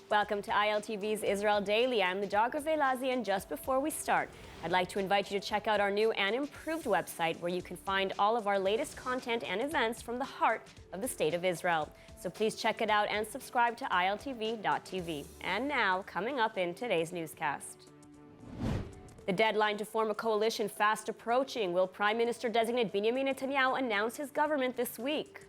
Welcome to ILTV's Israel Daily. I'm the Geography Lazi, and just before we start, I'd like to invite you to check out our new and improved website where you can find all of our latest content and events from the heart of the State of Israel. So please check it out and subscribe to ILTV.tv. And now, coming up in today's newscast. The deadline to form a coalition fast approaching. Will Prime Minister Designate Binyamin Netanyahu announce his government this week?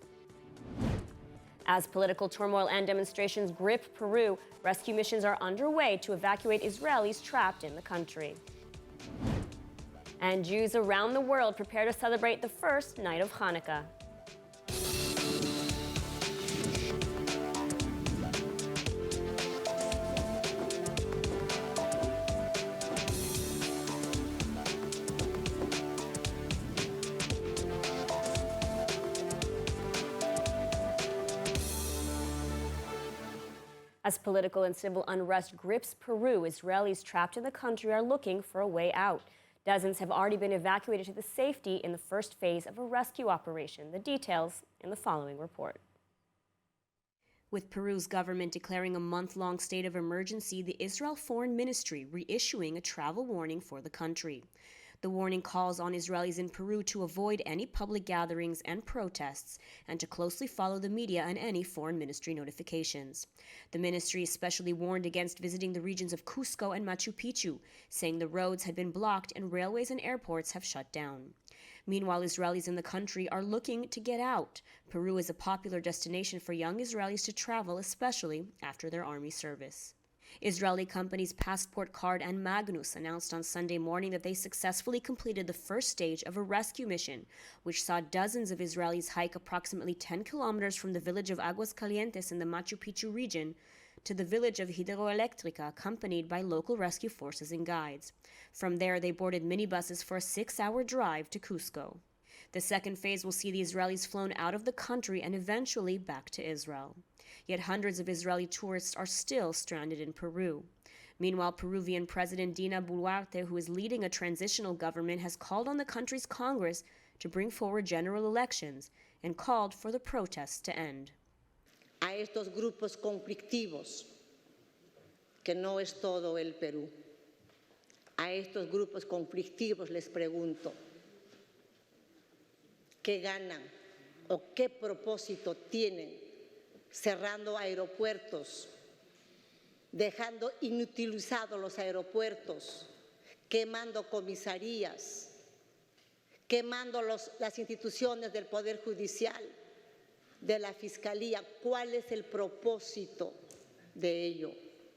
As political turmoil and demonstrations grip Peru, rescue missions are underway to evacuate Israelis trapped in the country. And Jews around the world prepare to celebrate the first night of Hanukkah. As political and civil unrest grips Peru, Israelis trapped in the country are looking for a way out. Dozens have already been evacuated to the safety in the first phase of a rescue operation. The details in the following report. With Peru's government declaring a month-long state of emergency, the Israel Foreign Ministry reissuing a travel warning for the country. The warning calls on Israelis in Peru to avoid any public gatherings and protests and to closely follow the media and any foreign ministry notifications. The ministry especially warned against visiting the regions of Cusco and Machu Picchu, saying the roads had been blocked and railways and airports have shut down. Meanwhile, Israelis in the country are looking to get out. Peru is a popular destination for young Israelis to travel, especially after their army service. Israeli companies Passport Card and Magnus announced on Sunday morning that they successfully completed the first stage of a rescue mission, which saw dozens of Israelis hike approximately 10 kilometers from the village of Aguas Calientes in the Machu Picchu region to the village of Hidroelectrica, accompanied by local rescue forces and guides. From there, they boarded minibuses for a 6-hour drive to Cusco. The second phase will see the Israelis flown out of the country and eventually back to Israel. Yet hundreds of Israeli tourists are still stranded in Peru. Meanwhile, Peruvian President Dina Boluarte, who is leading a transitional government, has called on the country's Congress to bring forward general elections and called for the protests to end. A estos grupos conflictivos, que no es todo el Perú, a estos grupos conflictivos les pregunto, ¿qué ganan o qué propósito tienen cerrando aeropuertos, dejando inutilizados los aeropuertos, quemando comisarías, quemando las instituciones del Poder Judicial, de la Fiscalía? ¿Cuál es el propósito de ello?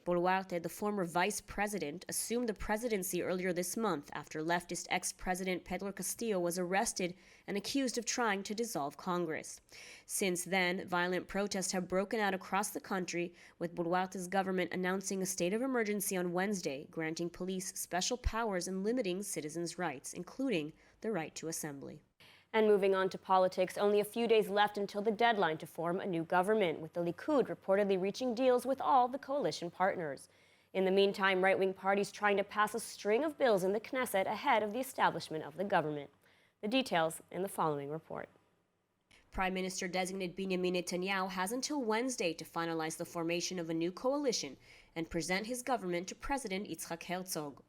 Boluarte, the former vice president, assumed the presidency earlier this month after leftist ex-president Pedro Castillo was arrested and accused of trying to dissolve Congress. Since then, violent protests have broken out across the country, with Boluarte's government announcing a state of emergency on Wednesday, granting police special powers and limiting citizens' rights, including the right to assembly. And moving on to politics, only a few days left until the deadline to form a new government, with the Likud reportedly reaching deals with all the coalition partners. In the meantime, right-wing parties trying to pass a string of bills in the Knesset ahead of the establishment of the government. The details in the following report. Prime Minister-designate Binyamin Netanyahu has until Wednesday to finalize the formation of a new coalition and present his government to President Yitzhak Herzog.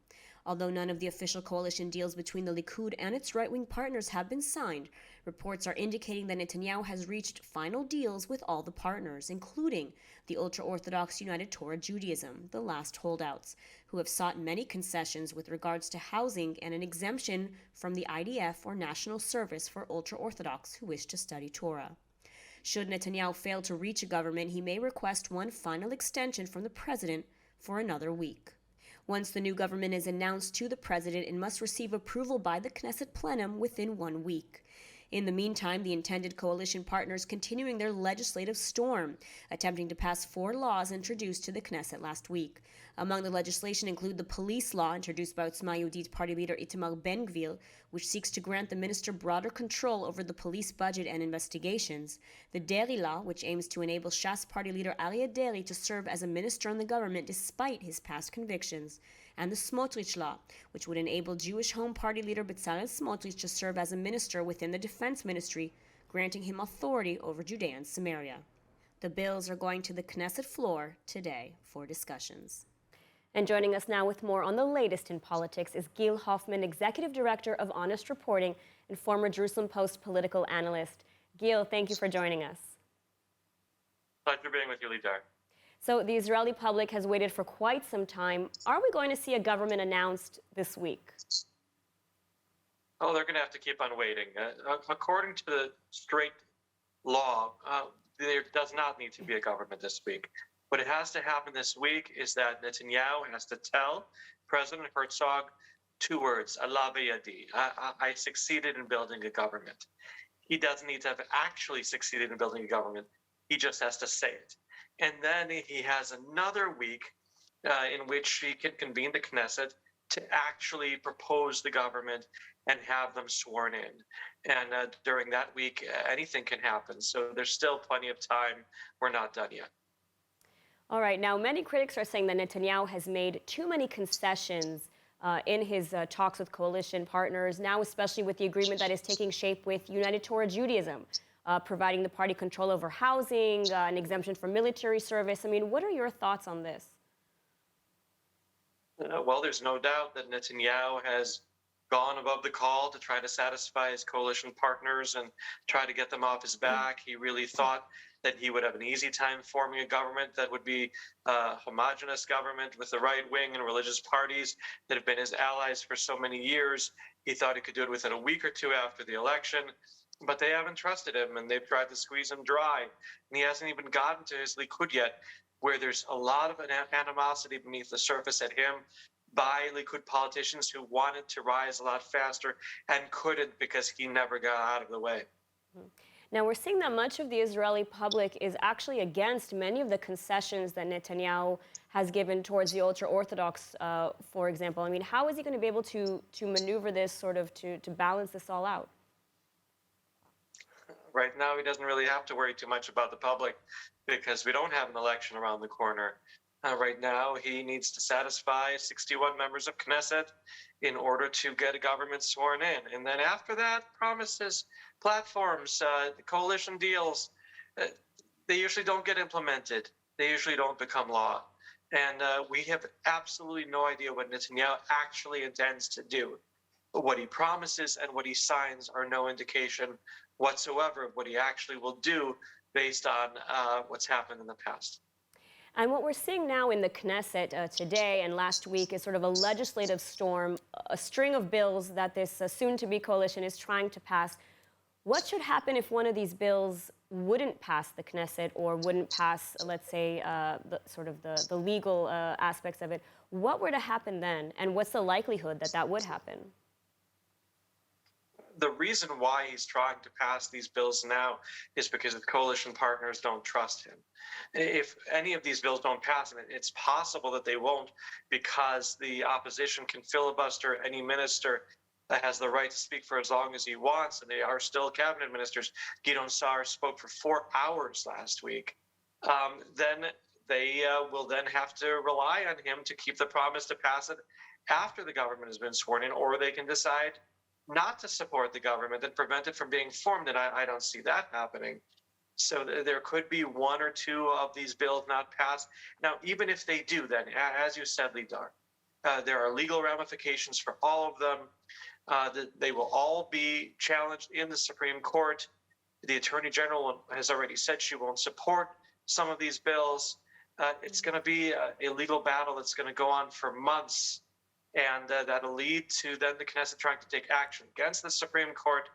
Although none of the official coalition deals between the Likud and its right-wing partners have been signed, reports are indicating that Netanyahu has reached final deals with all the partners, including the ultra-Orthodox United Torah Judaism, the last holdouts, who have sought many concessions with regards to housing and an exemption from the IDF or national service for ultra-Orthodox who wish to study Torah. Should Netanyahu fail to reach a government, he may request one final extension from the president for another week. Once the new government is announced to the president, it must receive approval by the Knesset plenum within 1 week. In the meantime, the intended coalition partners continuing their legislative storm, attempting to pass 4 laws introduced to the Knesset last week. Among the legislation include the police law introduced by Otzma Yehudit party leader Itamar Ben-Gvir, which seeks to grant the minister broader control over the police budget and investigations, the Deri law, which aims to enable Shas party leader Aryeh Deri to serve as a minister in the government despite his past convictions, and the Smotrich law, which would enable Jewish Home Party leader Bezalel Smotrich to serve as a minister within the defense ministry, granting him authority over Judea and Samaria. The bills are going to the Knesset floor today for discussions. And joining us now with more on the latest in politics is Gil Hoffman, Executive Director of Honest Reporting and former Jerusalem Post political analyst. Gil, thank you for joining us. Pleasure being with you, Lidar. So the Israeli public has waited for quite some time. Are we going to see a government announced this week? Oh, they're going to have to keep on waiting. According to the straight law, there does not need to be a government this week. What has to happen this week is that Netanyahu has to tell President Herzog two words, Allah v'yadi. I succeeded in building a government. He doesn't need to have actually succeeded in building a government. He just has to say it. And then he has another week in which he can convene the Knesset to actually propose the government and have them sworn in. And during that week, anything can happen. So there's still plenty of time. We're not done yet. All right. Now, many critics are saying that Netanyahu has made too many concessions in his talks with coalition partners, now especially with the agreement that is taking shape with United Torah Judaism, providing the party control over housing, an exemption from military service. I mean, what are your thoughts on this? Well, there's no doubt that Netanyahu has gone above the call to try to satisfy his coalition partners and try to get them off his back. He really thought that he would have an easy time forming a government that would be a homogenous government with the right wing and religious parties that have been his allies for so many years. He thought he could do it within a week or two after the election, but they haven't trusted him and they've tried to squeeze him dry. And he hasn't even gotten to his Likud yet, where there's a lot of animosity beneath the surface at him by Likud politicians who wanted to rise a lot faster and couldn't because he never got out of the way. Now, we're seeing that much of the Israeli public is actually against many of the concessions that Netanyahu has given towards the ultra-Orthodox, for example. I mean, how is he going to be able to maneuver this sort of to balance this all out? Right now, he doesn't really have to worry too much about the public because we don't have an election around the corner. Right now, he needs to satisfy 61 members of Knesset in order to get a government sworn in. And then after that, promises, platforms, coalition deals, they usually don't get implemented. They usually don't become law. And we have absolutely no idea what Netanyahu actually intends to do. But what he promises and what he signs are no indication whatsoever of what he actually will do based on what's happened in the past. And what we're seeing now in the Knesset today and last week is sort of a legislative storm, a string of bills that this soon-to-be coalition is trying to pass. What should happen if one of these bills wouldn't pass the Knesset or wouldn't pass, let's say, the legal aspects of it? What were to happen then, and what's the likelihood that that would happen? The reason why he's trying to pass these bills now is because his coalition partners don't trust him. If any of these bills don't pass, and it's possible that they won't, because the opposition can filibuster any minister that has the right to speak for as long as he wants, and they are still cabinet ministers. Gideon Sa'ar spoke for 4 hours last week. Then they will then have to rely on him to keep the promise to pass it after the government has been sworn in, or they can decide not to support the government and prevent it from being formed, and I don't see that happening. So there could be 1 or 2 of these bills not passed. Now, even if they do, then, as you said, Lidar, there are legal ramifications for all of them. They will all be challenged in the Supreme Court. The Attorney General has already said she won't support some of these bills. It's going to be a legal battle that's going to go on for months. And that'll lead to then the Knesset trying to take action against the Supreme Court.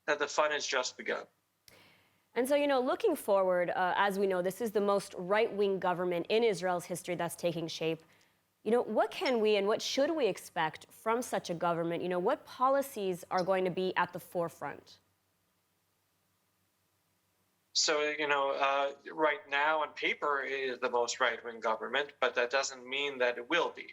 The fun has just begun. And so, looking forward, as we know, this is the most right-wing government in Israel's history that's taking shape. What can we and what should we expect from such a government? What policies are going to be at the forefront? So, right now on paper it is the most right-wing government, but that doesn't mean that it will be.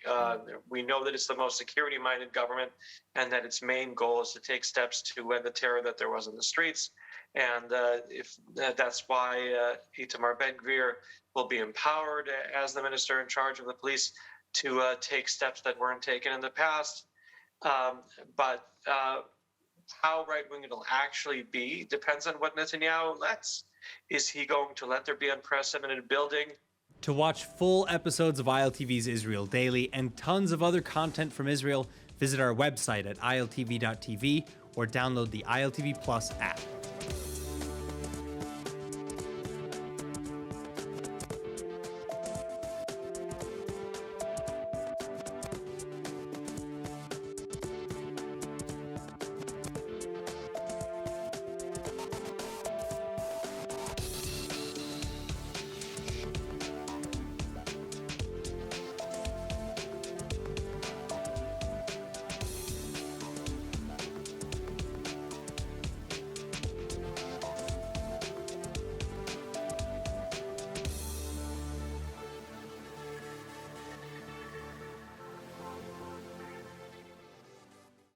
We know that it's the most security-minded government and that its main goal is to take steps to end the terror that there was in the streets. And if that's why Itamar Ben-Gvir will be empowered as the minister in charge of the police to take steps that weren't taken in the past. But how right-wing it'll actually be depends on what Netanyahu lets. Is he going to let there be unprecedented building? To watch full episodes of ILTV's Israel Daily and tons of other content from Israel, visit our website at iltv.tv or download the ILTV Plus app.